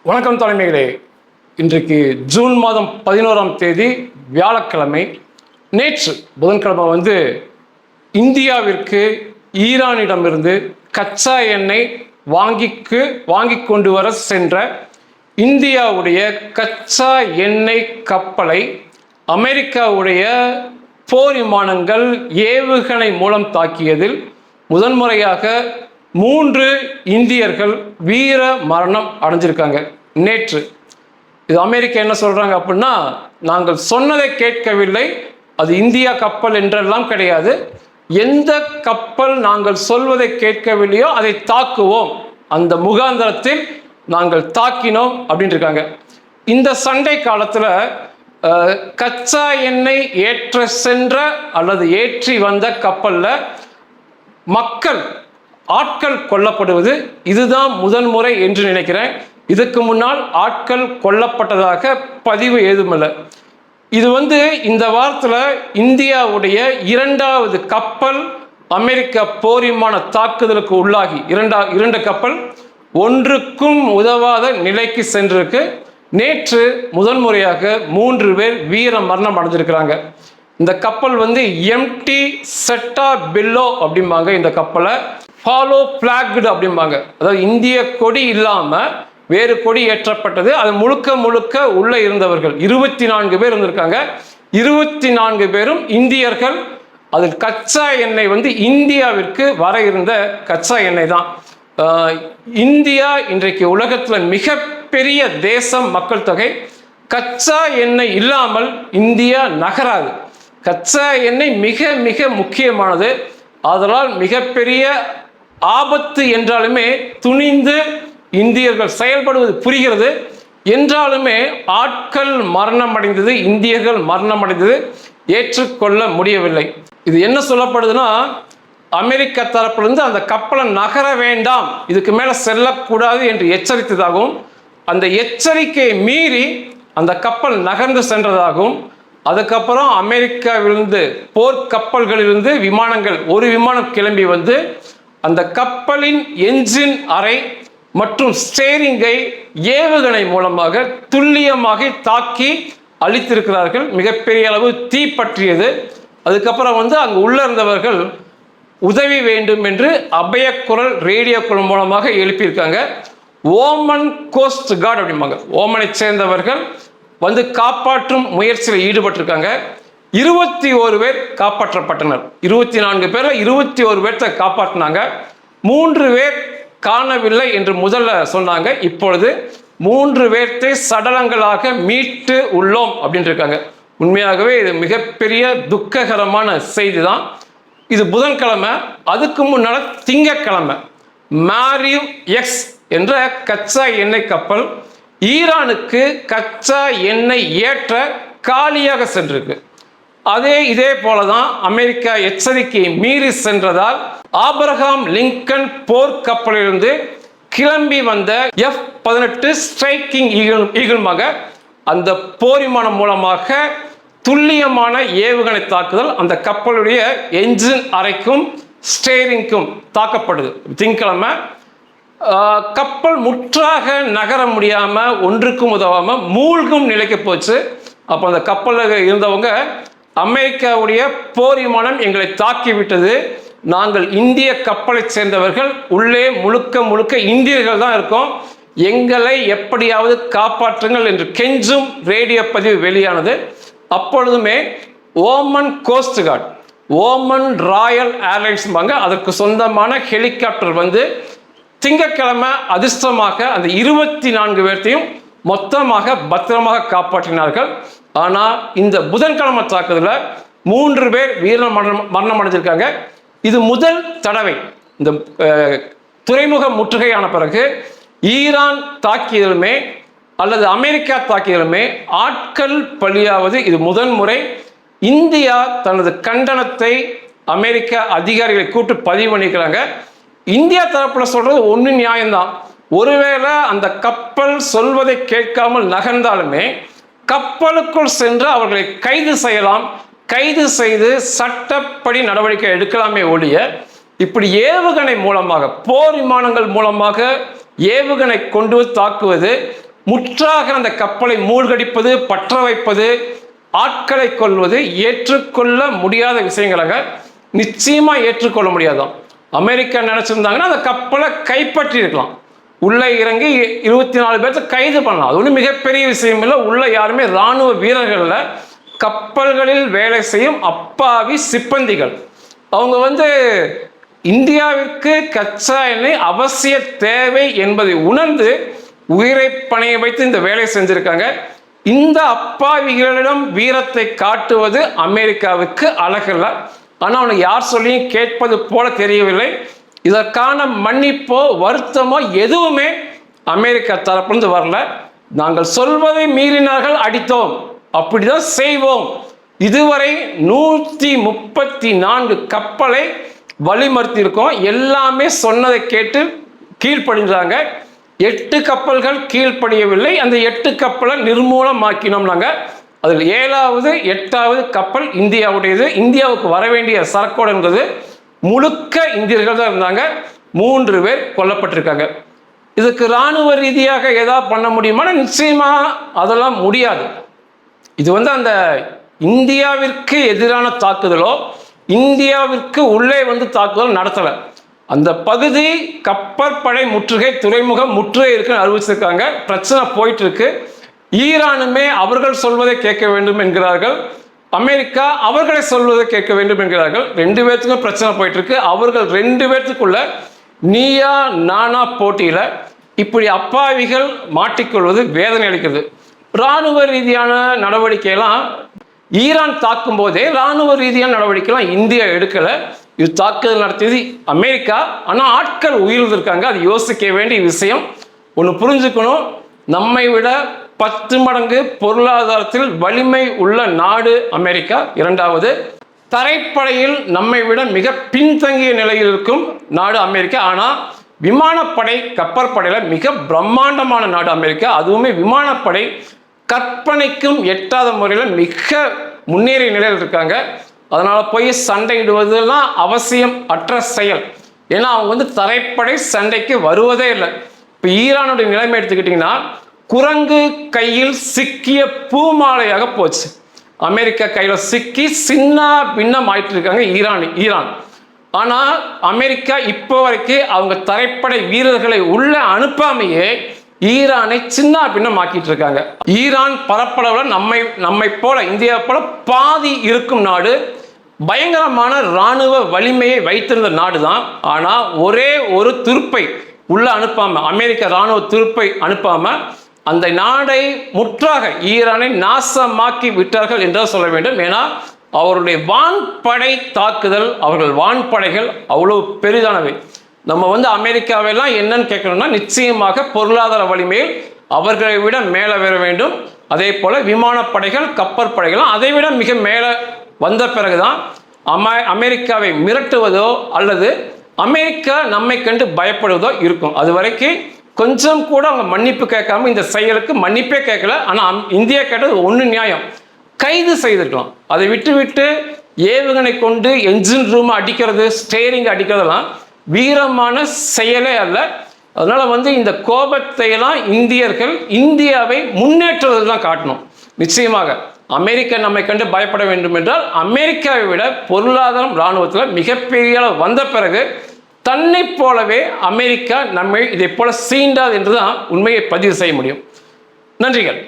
வணக்கம் தலைமைகளே. இன்றைக்கு ஜூன் மாதம் 11ஆம் தேதி வியாழக்கிழமை. நேற்று புதன்கிழமை இந்தியாவிற்கு ஈரானிடமிருந்து கச்சா எண்ணெய் வாங்கி கொண்டு வர சென்ற இந்தியாவுடைய கச்சா எண்ணெய் கப்பலை அமெரிக்காவுடைய போர் விமானங்கள் ஏவுகணை மூலம் தாக்கியதில் முதன்முறையாக 3 இந்தியர்கள் வீர மரணம் அடைஞ்சிருக்காங்க. நேற்று இது அமெரிக்கா என்ன சொல்றாங்க அப்படின்னா, நாங்கள் சொன்னதை கேட்கவில்லை, அது இந்தியா கப்பல் என்றெல்லாம் கிடையாது, எந்த கப்பல் நாங்கள் சொல்வதை கேட்கவில்லையோ அதை தாக்குவோம், அந்த முகாந்திரத்தில் நாங்கள் தாக்கினோம் அப்படின்னு இருக்காங்க. இந்த சண்டை காலத்தில் கச்சா எண்ணெய் ஏற்ற சென்ற அல்லது ஏற்றி வந்த கப்பல்ல ஆட்கள் கொல்லப்படுவது இதுதான் முதன்முறை என்று நினைக்கிறேன். இதுக்கு முன்னால் ஆட்கள் கொல்லப்பட்டதாக பதிவு ஏதுமில்லை. இது இந்த வாரத்தில் இந்தியாவுடைய 2வது கப்பல் அமெரிக்க போர் விமான தாக்குதலுக்கு உள்ளாகி 2 கப்பல் ஒன்றுக்கும் உதவாத நிலைக்கு சென்றிருக்கு. நேற்று முதன்முறையாக 3 பேர் வீர மரணம் அடைஞ்சிருக்கிறாங்க. இந்த கப்பல் எம்டி செட்டா பில்லோ அப்படிம்பாங்க. இந்த கப்பலை ஃபாலோ பிளாக்டு அப்படிம்பாங்க. அதாவது இந்திய கொடி இல்லாம வேறு கொடி ஏற்றப்பட்டது. அது முழுக்க உள்ள இருந்தவர்கள் 24 பேர் இருந்திருக்காங்க. 24 பேரும் இந்தியர்கள். அதில் கச்சா எண்ணெய் இந்தியாவிற்கு வர இருந்த கச்சா எண்ணெய் தான். இந்தியா இன்றைக்கு உலகத்தில் மிகப்பெரிய தேசம், மக்கள் தொகை. கச்சா எண்ணெய் இல்லாமல் இந்தியா நகராது. கச்சா எண்ணெய் மிக மிக முக்கியமானது. அதனால் மிகப்பெரிய ஆபத்து என்றாலுமே துணிந்து இந்தியர்கள் செயல்படுவது புரிகிறது. என்றாலுமே ஆட்கள் மரணம் அடைந்தது, இந்தியர்கள் மரணம் அடைந்தது ஏற்றுக்கொள்ள முடியவில்லை. இது என்ன சொல்லப்படுதுன்னா, அமெரிக்க தரப்பிலிருந்து அந்த கப்பலை நகர வேண்டாம், இதுக்கு மேலே செல்லக்கூடாது என்று எச்சரித்ததாகவும், அந்த எச்சரிக்கையை மீறி அந்த கப்பல் நகர்ந்து சென்றதாகவும், அதுக்கப்புறம் அமெரிக்காவிலிருந்து போர்க்கப்பல்களிலிருந்து விமானங்கள் ஒரு விமானம் கிளம்பி அந்த கப்பலின் என்ஜின் அறை மற்றும் ஸ்டேரிங்கை ஏவுகணை மூலமாக துல்லியமாக தாக்கி அழித்திருக்கிறார்கள். மிகப்பெரிய அளவு தீ பற்றியது. அதுக்கப்புறம் அங்கு உள்ள இருந்தவர்கள் உதவி வேண்டும் என்று அபயக்குரல் ரேடியோ குரல் மூலமாக எழுப்பியிருக்காங்க. ஓமன் கோஸ்ட் கார்டு அப்படிம்பாங்க. ஓமனை சேர்ந்தவர்கள் காப்பாற்றும் முயற்சியில் ஈடுபட்டிருக்காங்க. 21 பேர் காப்பாற்றப்பட்டனர். 24 பேர்ல 21 பேர்த்த காப்பாற்றினாங்க. 3 பேர் காணவில்லை என்று முதல்ல சொன்னாங்க. இப்பொழுது 3 பேர்த்தை சடலங்களாக மீட்டு உள்ளோம் அப்படின்னு இருக்காங்க. உண்மையாகவே இது மிகப்பெரிய துக்ககரமான செய்தி தான். இது புதன்கிழமை. அதுக்கு முன்னால திங்கட்கிழமை மேரியூ எக்ஸ் என்ற கச்சா எண்ணெய் கப்பல் ஈரானுக்கு கச்சா எண்ணெய் ஏற்ற காலியாக சென்றிருக்கு. இதே போலதான் அமெரிக்கா எச்சரிக்கையை மீறி சென்றதால் ஆபிரகாம் லிங்கன் போர் கப்பலிலிருந்து கிளம்பி வந்த F-18 ஸ்ட்ரைக்கிங் ஈகிள்மாக அந்த போர் விமானம் மூலமாக துல்லியமான ஏவுகணை தாக்குதல் அந்த கப்பலுடைய என்ஜின் அறைக்கும் ஸ்டேரிங்கும் தாக்கப்படுது. திங்கட்கிழமை கப்பல் முற்றாக நகர முடியாம ஒன்றுக்கும் உதவாம மூழ்கும் நிலைக்கு போச்சு. அப்போ அந்த கப்பலில் இருந்தவங்க, அமெரிக்காவுடைய போர் விமானம் எங்களை தாக்கிவிட்டது, நாங்கள் இந்திய கப்பலை சேர்ந்தவர்கள், உள்ளே முழுக்க இந்தியர்கள் தான் இருக்கோம், எங்களை எப்படியாவது காப்பாற்றுங்கள் என்று கெஞ்சும் ரேடியோ பதிவு வெளியானது. அப்பொழுதுமே Oman coast guard, Oman royal airlines அதற்கு சொந்தமான ஹெலிகாப்டர் திங்கட்கிழமை அதிர்ஷ்டமாக அந்த 24 பேர்த்தையும் மொத்தமாக பத்திரமாக காப்பாற்றினார்கள். ஆனால் இந்த புதன்கிழமை தாக்குதலில் 3 பேர் வீர மரணம் அடைஞ்சிருக்காங்க. இது முதல் தடவை இந்த துறைமுக முற்றுகையான பிறகு ஈரான் தாக்கியதுமே அல்லது அமெரிக்கா தாக்கியதுமே ஆட்கள் பலியாவது இது முதன்முறை. இந்தியா தனது கண்டனத்தை அமெரிக்க அதிகாரிகளை கூட்டு பதிவு பண்ணிக்கிறாங்க. இந்தியா தரப்புல சொல்றது ஒன்று நியாயம்தான். ஒருவேளை அந்த கப்பல் சொல்வதை கேட்காமல் நகர்ந்தாலுமே கப்பலுக்குள் சென்று அவர்களை கைது செய்யலாம், கைது செய்து சட்டப்படி நடவடிக்கை எடுக்கலாமே ஒழிய இப்படி ஏவுகணை மூலமாக போர் விமானங்கள் மூலமாக ஏவுகணை கொண்டு தாக்குவது முற்றாக அந்த கப்பலை மூழ்கடிப்பது, பற்ற வைப்பது, ஆட்களை கொள்வது ஏற்றுக்கொள்ள முடியாத விஷயங்களாக, நிச்சயமா ஏற்றுக்கொள்ள முடியாதான். அமெரிக்கா நினைச்சிருந்தாங்கன்னா அந்த கப்பலை கைப்பற்றி இருக்கலாம், உள்ளே இறங்கி 24 பேர்த்த கைது பண்ணலாம். அது ஒன்றும் மிகப்பெரிய விஷயம் இல்லை. உள்ள யாருமே இராணுவ வீரர்கள்ல, கப்பல்களில் வேலை செய்யும் அப்பாவி சிப்பந்திகள். அவங்க இந்தியாவிற்கு கச்சா எண்ணெய் அவசிய தேவை என்பதை உணர்ந்து உயிரை பணைய வைத்து இந்த வேலையை செஞ்சிருக்காங்க. இந்த அப்பாவிகளிடம் வீரத்தை காட்டுவது அமெரிக்காவுக்கு அழகல்ல. ஆனால் அவனுக்கு யார் சொல்லியும் கேட்பது போல தெரியவில்லை. இதற்கான மன்னிப்போ வருத்தமோ எதுவுமே அமெரிக்கா தரப்பிலிருந்து வரல. நாங்கள் சொல்வதை மீறினார்கள், அடித்தோம், அப்படிதான் செய்வோம். இதுவரை 134 கப்பலை வழிமறுத்திருக்கோம். எல்லாமே சொன்னதை கேட்டு கீழ்ப்படிஞ்சாங்க. 8 கப்பல்கள் கீழ்ப்படியவில்லை. அந்த 8 கப்பலை நிர்மூலமாக்கினோம் நாங்கள். அதில் 7வது 8வது கப்பல் இந்தியாவுடையது. இந்தியாவுக்கு வர வேண்டிய சரக்கோடு என்பது முழுக்க இந்தியர்கள் தான் இருந்தாங்க. 3 பேர் கொல்லப்பட்டிருக்காங்க. இதுக்கு இராணுவ ரீதியாக ஏதாவது பண்ண முடியுமா? நிச்சயமா அதெல்லாம் முடியாது. இது அந்த இந்தியாவிற்கு எதிரான தாக்குதலோ, இந்தியாவிற்கு உள்ளே தாக்குதல் நடத்தலை. அந்த பகுதி கப்பற்படை முற்றுகை, துறைமுகம் முற்றுகை இருக்குன்னு அறிவிச்சிருக்காங்க. பிரச்சனை போயிட்டு இருக்கு. ஈரானுமே அவர்கள் சொல்வதை கேட்க வேண்டும் என்கிறார்கள். அமெரிக்கா அவர்களை சொல்வதை கேட்க வேண்டும் என்கிறார்கள். 2 பேர்த்துக்கும் பிரச்சனை போயிட்டு இருக்கு. அவர்கள் 2 பேர்த்துக்குள்ள நீயா நானா போட்டியில இப்படி அப்பாவிகள் மாட்டிக்கொள்வது வேதனை அளிக்கிறது. இராணுவ ரீதியான நடவடிக்கையெல்லாம் ஈரான் தாக்கும் போதே இராணுவ ரீதியான நடவடிக்கைலாம் இந்தியா எடுக்கல. இது தாக்குதல் நடத்தியது அமெரிக்கா. ஆனால் ஆட்கள் உயிரிழந்திருக்காங்க. அது யோசிக்க வேண்டிய விஷயம். ஒன்று புரிஞ்சுக்கணும், நம்மை விட 10 மடங்கு பொருளாதாரத்தில் வலிமை உள்ள நாடு அமெரிக்கா. 2வது, தரைப்படையில் நம்மை விட மிக பின்தங்கிய நிலையில் இருக்கும் நாடு அமெரிக்கா. ஆனால் விமானப்படை, கப்பற்படையில மிக பிரம்மாண்டமான நாடு அமெரிக்கா. அதுவுமே விமானப்படை கற்பனைக்கும் எட்டாத முறையில் மிக முன்னேறிய நிலையில் இருக்காங்க. அதனால போய் சண்டையிடுவதெல்லாம் அவசியம் அற்ற செயல். ஏன்னா அவங்க தரைப்படை சண்டைக்கு வருவதே இல்லை. இப்போ ஈரானுடைய நிலைமை எடுத்துக்கிட்டிங்கன்னா, குரங்கு கையில் சிக்கிய பூமாலையாக போச்சு. அமெரிக்கா கையில் சிக்கி சின்ன பின்னம் ஆயிட்டு இருக்காங்க ஈரான். ஆனால் அமெரிக்கா இப்போ வரைக்கும் அவங்க தரைப்படை வீரர்களை உள்ள அனுப்பாமையே ஈரானை சின்ன பின்னம் ஆக்கிட்டு இருக்காங்க. ஈரான் பரப்பளவில் நம்மை போல, இந்தியா போல பாதி இருக்கும் நாடு. பயங்கரமான இராணுவ வலிமையை வைத்திருந்த நாடு தான். ஆனால் ஒரே ஒரு துருப்பை உள்ள அனுப்பாம, அமெரிக்க இராணுவ துருப்பை அனுப்பாம அந்த நாடை முற்றாக ஈரானை நாசமாக்கி விட்டார்கள் என்று சொல்ல வேண்டும். ஏன்னா அவருடைய வான்படை தாக்குதல், அவர்கள் வான்படைகள் அவ்வளவு பெரிதானவை. நம்ம அமெரிக்காவெல்லாம் என்னன்னு கேட்கணும்னா, நிச்சயமாக பொருளாதார வலிமையில் அவர்களை விட மேலே வர வேண்டும். அதே போல விமானப்படைகள், கப்பற்படைகளும் அதை விட மிக மேலே வந்த பிறகுதான் அமெரிக்காவை மிரட்டுவதோ அல்லது அமெரிக்கா நம்மை கண்டு பயப்படுவதோ இருக்கும். அது வரைக்கும் கொஞ்சம் கூட அவங்க மன்னிப்பு கேட்காம இந்த செயலுக்கு மன்னிப்பே கேட்கல. ஆனால் இந்தியா கேட்டது ஒன்று நியாயம், கைது செய்திருக்கலாம். அதை விட்டு ஏவுகணை கொண்டு என்ஜின் ரூம் அடிக்கிறது, ஸ்டேரிங் அடிக்கிறதெல்லாம் வீரமான செயலே அல்ல. அதனால இந்த கோபத்தை எல்லாம் இந்தியாவை முன்னேற்றுவதில் தான் காட்டணும். நிச்சயமாக அமெரிக்கா நம்மை கண்டு பயப்பட வேண்டும் என்றால், அமெரிக்காவை விட பொருளாதாரம் இராணுவத்தில் மிகப்பெரிய வந்த பிறகு தன்னை போலவே அமெரிக்கா நம்மை இதை போல சீண்டாது என்றுதான் உண்மையை பதிவு செய்ய முடியும். நன்றிகள்.